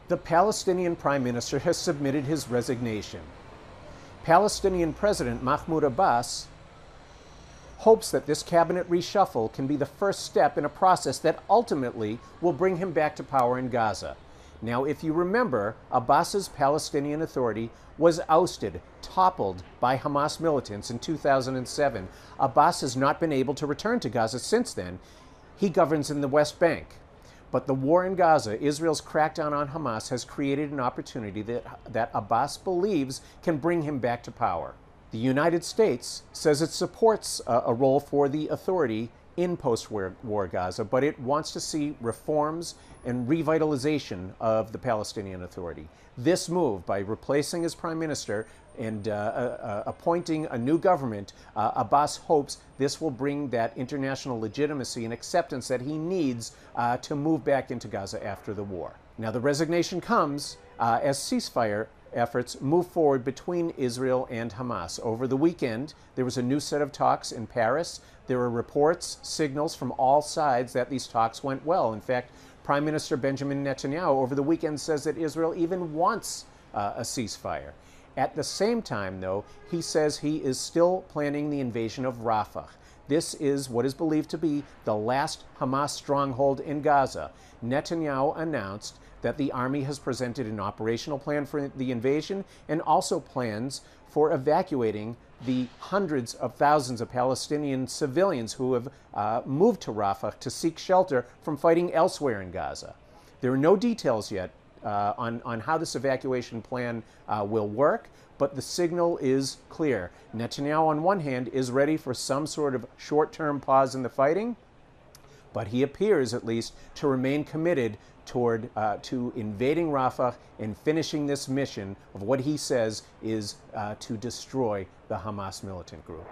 The Palestinian Prime Minister has submitted his resignation. Palestinian President Mahmoud Abbas hopes that this cabinet reshuffle can be the first step in a process that ultimately will bring him back to power in Gaza. Now, if you remember, Abbas's Palestinian Authority was ousted, toppled by Hamas militants in 2007. Abbas has not been able to return to Gaza since then. He governs in the West Bank. But the war in Gaza, Israel's crackdown on Hamas, has created an opportunity that Abbas believes can bring him back to power. The United States says it supports a role for the authority in post-war Gaza, but it wants to see reforms and revitalization of the Palestinian Authority. This move, by replacing his prime minister and appointing a new government, Abbas hopes this will bring that international legitimacy and acceptance that he needs to move back into Gaza after the war. Now, the resignation comes as ceasefire efforts move forward between Israel and Hamas. Over the weekend, there was a new set of talks in Paris. There were reports, signals from all sides that these talks went well. In fact, Prime Minister Benjamin Netanyahu over the weekend says that Israel even wants a ceasefire. At the same time, though, he says he is still planning the invasion of Rafah. This is what is believed to be the last Hamas stronghold in Gaza. Netanyahu announced that the army has presented an operational plan for the invasion and also plans for evacuating the hundreds of thousands of Palestinian civilians who have moved to Rafah to seek shelter from fighting elsewhere in Gaza. There are no details yet on how this evacuation plan will work, but the signal is clear. Netanyahu, on one hand, is ready for some sort of short-term pause in the fighting, but he appears, at least, to remain committed toward to invading Rafah and finishing this mission of what he says is to destroy the Hamas militant group.